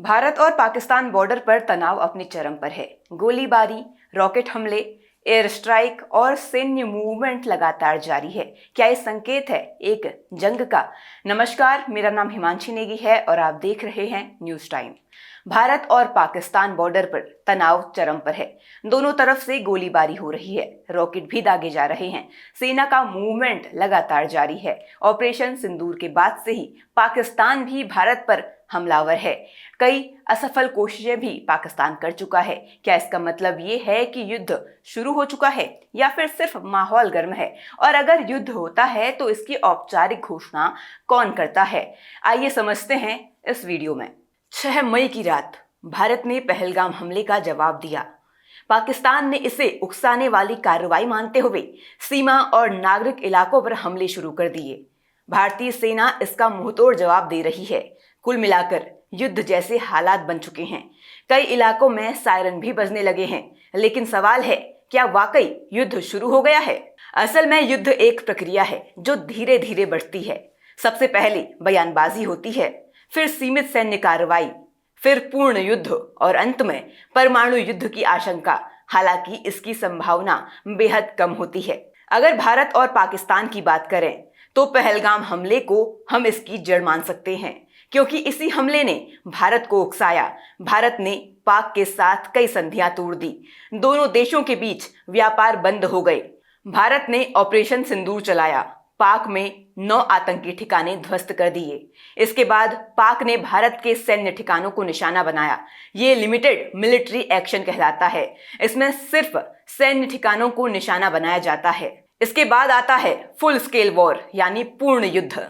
भारत और पाकिस्तान बॉर्डर पर तनाव अपनी चरम पर है। गोलीबारी, रॉकेट हमले, एयर स्ट्राइक और सैन्य मूवमेंट लगातार जारी है। क्या ये संकेत है एक जंग का? नमस्कार, मेरा नाम हिमांशी नेगी है और आप देख रहे हैं न्यूज टाइम। भारत और पाकिस्तान बॉर्डर पर तनाव चरम पर है। दोनों तरफ से गोलीबारी हो रही है, रॉकेट भी दागे जा रहे हैं, सेना का मूवमेंट लगातार जारी है। ऑपरेशन सिंदूर के बाद से ही पाकिस्तान भी भारत पर हमलावर है। कई असफल कोशिशें भी पाकिस्तान कर चुका है। क्या इसका मतलब ये है कि युद्ध शुरू हो चुका है या फिर सिर्फ माहौल गर्म है? और अगर युद्ध होता है तो इसकी औपचारिक घोषणा कौन करता है? आइए समझते हैं इस वीडियो में। 6 मई की रात भारत ने पहलगाम हमले का जवाब दिया। पाकिस्तान ने इसे उकसाने वाली कार्रवाई मानते हुए सीमा और नागरिक इलाकों पर हमले शुरू कर दिए। भारतीय सेना इसका मुंहतोड़ जवाब दे रही है। कुल मिलाकर युद्ध जैसे हालात बन चुके हैं। कई इलाकों में सायरन भी बजने लगे हैं। लेकिन सवाल है, क्या वाकई युद्ध शुरू हो गया है? असल में युद्ध एक प्रक्रिया है जो धीरे धीरे बढ़ती है। सबसे पहले बयानबाजी होती है, फिर सीमित सैन्य कार्रवाई, फिर पूर्ण युद्ध और अंत में परमाणु युद्ध की आशंका। हालांकि इसकी संभावना बेहद कम होती है। अगर भारत और पाकिस्तान की बात करें तो पहलगाम हमले को हम इसकी जड़ मान सकते हैं, क्योंकि इसी हमले ने भारत को उकसाया। भारत ने पाक के साथ कई संधियां तोड़ दी। दोनों देशों के बीच व्यापार बंद हो गए। भारत ने ऑपरेशन सिंदूर चलाया, पाक में 9 आतंकी ठिकाने ध्वस्त कर दिए। इसके बाद पाक ने भारत के सैन्य ठिकानों को निशाना बनाया। ये लिमिटेड मिलिट्री एक्शन कहलाता है। इसमें सिर्फ सैन्य ठिकानों को निशाना बनाया जाता है। इसके बाद आता है फुल स्केल वॉर, यानी पूर्ण युद्ध,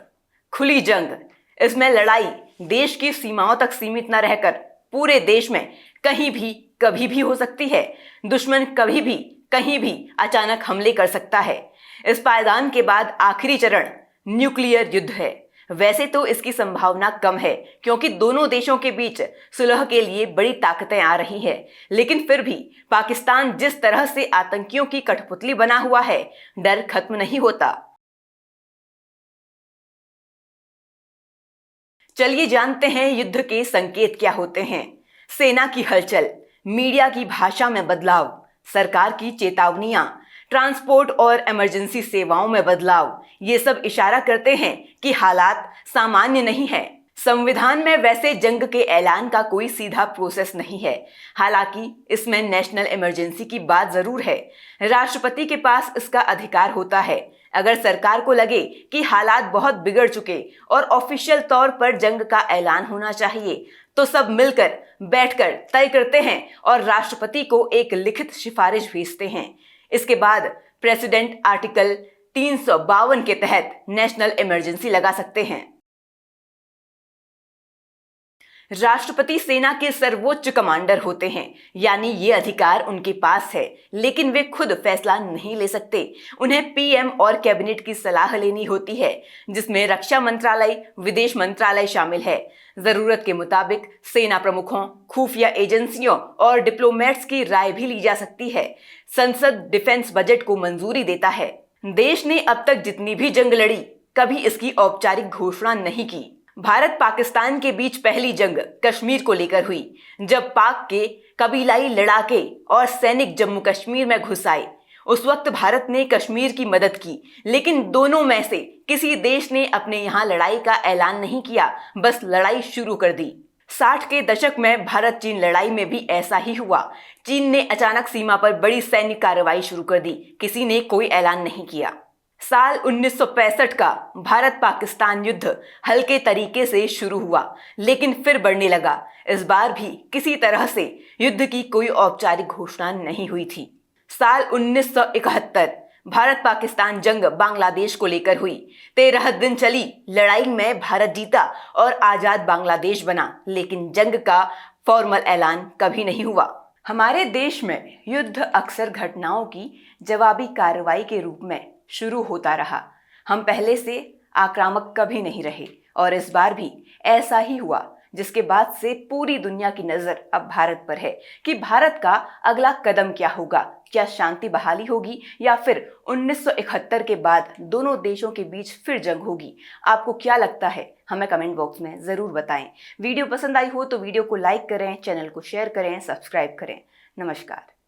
खुली जंग। इसमें लड़ाई देश की सीमाओं तक सीमित न रहकर पूरे देश में कहीं भी कभी भी हो सकती है। दुश्मन कभी भी कहीं भी अचानक हमले कर सकता है। इस पायदान के बाद आखिरी चरण न्यूक्लियर युद्ध है। वैसे तो इसकी संभावना कम है, क्योंकि दोनों देशों के बीच सुलह के लिए बड़ी ताकतें आ रही हैं। लेकिन फिर भी पाकिस्तान जिस तरह से आतंकियों की कठपुतली बना हुआ है, डर खत्म नहीं होता। चलिए जानते हैं युद्ध के संकेत क्या होते हैं। सेना की हलचल, मीडिया की भाषा में बदलाव, सरकार की चेतावनियां, ट्रांसपोर्ट और इमरजेंसी सेवाओं में बदलाव, ये सब इशारा करते हैं कि हालात सामान्य नहीं है। संविधान में वैसे जंग के ऐलान का कोई सीधा प्रोसेस नहीं है। हालांकि इसमें नेशनल इमरजेंसी की बात जरूर है। राष्ट्रपति के पास इसका अधिकार होता है। अगर सरकार को लगे कि हालात बहुत बिगड़ चुके और ऑफिशियल तौर पर जंग का ऐलान होना चाहिए, तो सब मिलकर बैठकर तय करते हैं और राष्ट्रपति को एक लिखित सिफारिश भेजते हैं। इसके बाद प्रेसिडेंट आर्टिकल 352 के तहत नेशनल इमरजेंसी लगा सकते हैं। राष्ट्रपति सेना के सर्वोच्च कमांडर होते हैं, यानी ये अधिकार उनके पास है, लेकिन वे खुद फैसला नहीं ले सकते। उन्हें पीएम और कैबिनेट की सलाह लेनी होती है, जिसमें रक्षा मंत्रालय, विदेश मंत्रालय शामिल है। जरूरत के मुताबिक सेना प्रमुखों, खुफिया एजेंसियों और डिप्लोमेट्स की राय भी ली जा सकती है। संसद डिफेंस बजट को मंजूरी देता है। देश ने अब तक जितनी भी जंग लड़ी, कभी इसकी औपचारिक घोषणा नहीं की। भारत पाकिस्तान के बीच पहली जंग कश्मीर को लेकर हुई, जब पाक के कबीलाई लड़ाके और सैनिक जम्मू कश्मीर में घुस आए। उस वक्त भारत ने कश्मीर की मदद की, लेकिन दोनों में से किसी देश ने अपने यहाँ लड़ाई का ऐलान नहीं किया, बस लड़ाई शुरू कर दी। 60 के दशक में भारत चीन लड़ाई में भी ऐसा ही हुआ। चीन ने अचानक सीमा पर बड़ी सैन्य कार्रवाई शुरू कर दी, किसी ने कोई ऐलान नहीं किया। साल 1965 का भारत पाकिस्तान युद्ध हल्के तरीके से शुरू हुआ, लेकिन फिर बढ़ने लगा। इस बार भी किसी तरह से युद्ध की कोई औपचारिक घोषणा नहीं हुई थी। साल 1971 भारत पाकिस्तान जंग बांग्लादेश को लेकर हुई। 13 दिन चली लड़ाई में भारत जीता और आजाद बांग्लादेश बना, लेकिन जंग का फॉर्मल ऐलान कभी नहीं हुआ। हमारे देश में युद्ध अक्सर घटनाओं की जवाबी कार्रवाई के रूप में शुरू होता रहा। हम पहले से आक्रामक कभी नहीं रहे और इस बार भी ऐसा ही हुआ। जिसके बाद से पूरी दुनिया की नजर अब भारत पर है कि भारत का अगला कदम क्या होगा। क्या शांति बहाली होगी या फिर 1971 के बाद दोनों देशों के बीच फिर जंग होगी? आपको क्या लगता है? हमें कमेंट बॉक्स में जरूर बताएं। वीडियो पसंद आई हो तो वीडियो को लाइक करें, चैनल को शेयर करें, सब्सक्राइब करें। नमस्कार।